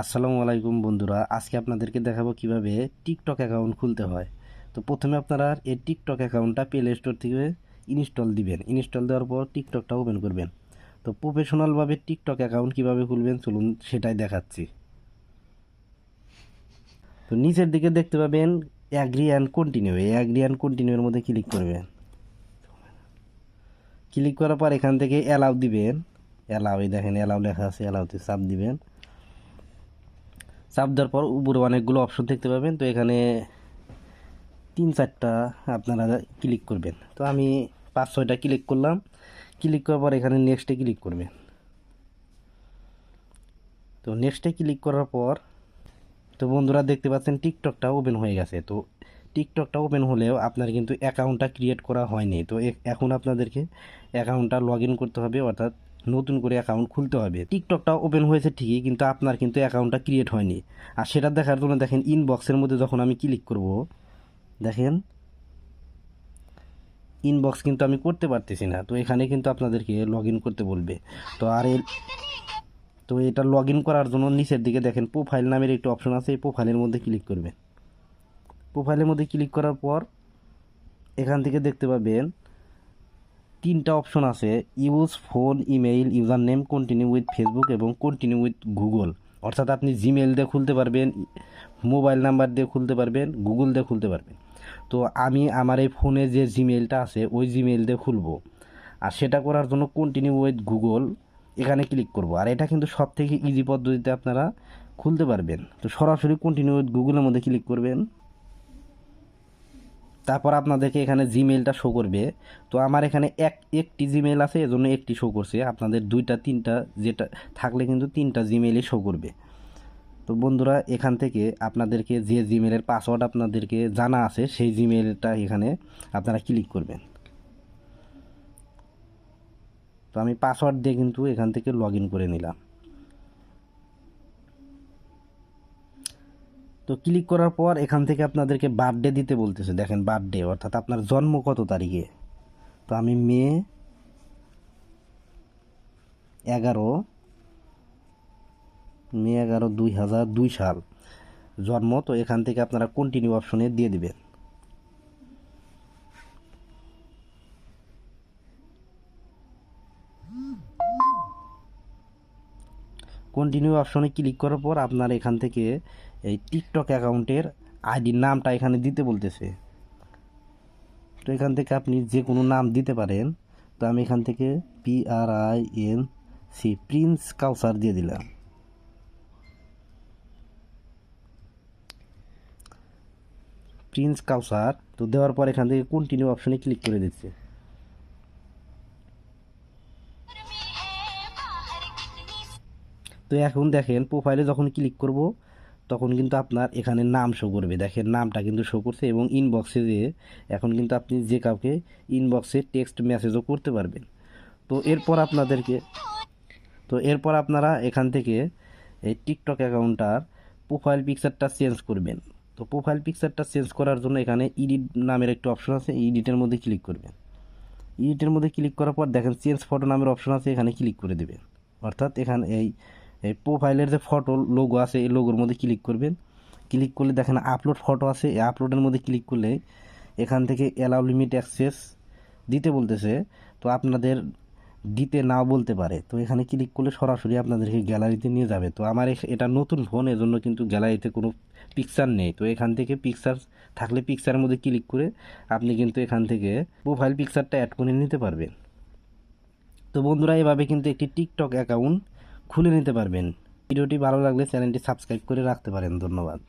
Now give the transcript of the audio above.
আসসালামু আলাইকুম বন্ধুরা, আজকে আপনাদেরকে দেখাবো কিভাবে টিকটক অ্যাকাউন্ট খুলতে হয়। তো প্রথমে আপনারা এই টিকটক অ্যাকাউন্টটা প্লে স্টোর থেকে ইনস্টল দিবেন। ইনস্টল দেওয়ার পর টিকটকটা ওপেন করবেন। তো প্রফেশনালভাবে টিকটক অ্যাকাউন্ট কিভাবে খুলবেন চলুন সেটাই দেখাচ্ছি। তো নিচের দিকে দেখতে পাবেন অ্যাগ্রি অ্যান্ড কন্টিনিউ, এই অ্যাগ্রি অ্যান্ড কন্টিনিউর মধ্যে ক্লিক করবেন। ক্লিক করার পর এখান থেকে অ্যালাউ দিবেন। অ্যালাউ, এই দেখেন অ্যালাউ লেখা আছে, অ্যালাউতে চাপ দিবেন। চাপ দেওয়ার পর উপরে অনেকগুলো অপশন দেখতে পাবেন। তো এখানে 3-4টা আপনারা ক্লিক করবেন। তো আমি 5-6টা ক্লিক করলাম। ক্লিক করার পর এখানে নেক্সটে ক্লিক করবেন। তো নেক্সটে ক্লিক করার পর তো বন্ধুরা দেখতে পাচ্ছেন টিকটকটা ওপেন হয়ে গেছে। তো টিকটকটা ওপেন হলেও আপনার কিন্তু অ্যাকাউন্টটা ক্রিয়েট করা হয়নি। তো এখন আপনাদেরকে অ্যাকাউন্টটা লগ ইন করতে হবে, অর্থাৎ নতুন করে অ্যাকাউন্ট খুলতে হবে। টিকটকটা ওপেন হয়েছে ঠিকই, কিন্তু আপনার কিন্তু অ্যাকাউন্টটা ক্রিয়েট হয়নি। আর সেটা দেখার জন্য দেখেন ইনবক্সের মধ্যে যখন আমি ক্লিক করব, দেখেন ইনবক্স কিন্তু আমি করতে পারতেছি না। তো এখানে কিন্তু আপনাদেরকে লগ ইন করতে বলবে। তো আর তো এটা লগ ইন করার জন্য নিচের দিকে দেখেন প্রোফাইল নামের একটি অপশন আছে, এই প্রোফাইলের মধ্যে ক্লিক করবেন। প্রোফাইলের মধ্যে ক্লিক করার পর এখান থেকে দেখতে পাবেন 3টা অপশন আছে, use phone, email, user name, continue with Facebook এবং কন্টিনিউ উইথ গুগল। অর্থাৎ আপনি জিমেইল দিয়ে খুলতে পারবেন, মোবাইল নাম্বার দিয়ে খুলতে পারবেন, গুগল দিয়ে খুলতে পারবেন। তো আমি আমার এই ফোনে যে জিমেইলটা আছে ওই জিমেইল দিয়ে খুলবো। আর সেটা করার জন্য কন্টিনিউ উইথ গুগল এখানে ক্লিক করব। আর এটা কিন্তু সব থেকে ইজি পদ্ধতিতে আপনারা খুলতে পারবেন। তো সরাসরি কন্টিনিউ উইথ গুগলের মধ্যে ক্লিক করবেন। তারপর আপনাদেরকে এখানে জিমেইলটা শো করবে। তো আমার এখানে একটি জিমেইল আছে, এজন্য একটি শো করছে। আপনাদের 2-3টা যেটা থাকলে কিন্তু 3টা জিমেইলই শো করবে। তো বন্ধুরা এখান থেকে আপনাদেরকে যে জিমেইলের পাসওয়ার্ড আপনাদেরকে জানা আছে সেই জিমেইলটা এখানে আপনারা ক্লিক করবেন। তো আমি পাসওয়ার্ড দিয়ে কিন্তু এখান থেকে লগ ইন করে নিলাম। তো ক্লিক করার পর এখান থেকে আপনাদেরকে বার্থডে দিতে বলতেছে। দেখেন বার্থডে, অর্থাৎ আপনার জন্ম কত তারিখে। তো আমি মে 11 2002 সাল জন্ম। তো এখান থেকে আপনারা কন্টিনিউ অপশনে দিয়ে দিবেন। কন্টিনিউ অপশনে ক্লিক করার পর আপনার এখান থেকে এই টিকটক অ্যাকাউন্টের আইডির নামটা এখানে দিতে বলতেছে। তো এখান থেকে আপনি যে কোনো নাম দিতে পারেন। তো আমি এখান থেকে প্রিন্স কাউসার দিয়ে দিলাম। প্রিন্স কাউসার তো দেওয়ার পর এখান থেকে কন্টিনিউ অপশনে ক্লিক করে দিচ্ছি। তো এখন দেখেন প্রোফাইলে যখন ক্লিক করব তখন কিন্তু আপনার এখানে নাম শো করবে। দেখেন নামটা কিন্তু শো করছে এবং ইনবক্সে যেয়ে এখন কিন্তু আপনি যে কাউকে ইনবক্সে টেক্সট মেসেজও করতে পারবেন। তো এরপর আপনারা এখান থেকে এই টিকটক অ্যাকাউন্টটার প্রোফাইল পিকচারটা চেঞ্জ করবেন। তো প্রোফাইল পিকচারটা চেঞ্জ করার জন্য এখানে এডিট নামের একটা অপশন আছে, এডিটের মধ্যে ক্লিক করবেন। এডিটের মধ্যে ক্লিক করার পর দেখেন চেঞ্জ ফটো নামের অপশন আছে, এখানে ক্লিক করে দেবেন। অর্থাৎ এখানে এই প্রোফাইলের যে ফটো লোগো আছে এই লোগোর মধ্যে ক্লিক করবেন। ক্লিক করলে দেখেন আপলোড ফটো আছে, এই আপলোডের মধ্যে ক্লিক করলে এখান থেকে অ্যালাউ লিমিট অ্যাক্সেস দিতে বলতেছে। তো আপনাদের দিতে নাও বলতে পারে। তো এখানে ক্লিক করলে সরাসরি আপনাদেরকে গ্যালারিতে নিয়ে যাবে। তো আমার এটা নতুন ফোন, এজন্য কিন্তু গ্যালারিতে কোনো পিকচার নেই। তো এখান থেকে পিকচার থাকলে পিকচারের মধ্যে ক্লিক করে আপনি কিন্তু এখান থেকে প্রোফাইল পিকচারটা অ্যাড করে নিতে পারবেন। তো বন্ধুরা এভাবে কিন্তু একটি টিকটক অ্যাকাউন্ট খুলে নিতে পারবেন। ভিডিওটি ভালো লাগলে চ্যানেলটি সাবস্ক্রাইব করে রাখতে পারেন। ধন্যবাদ।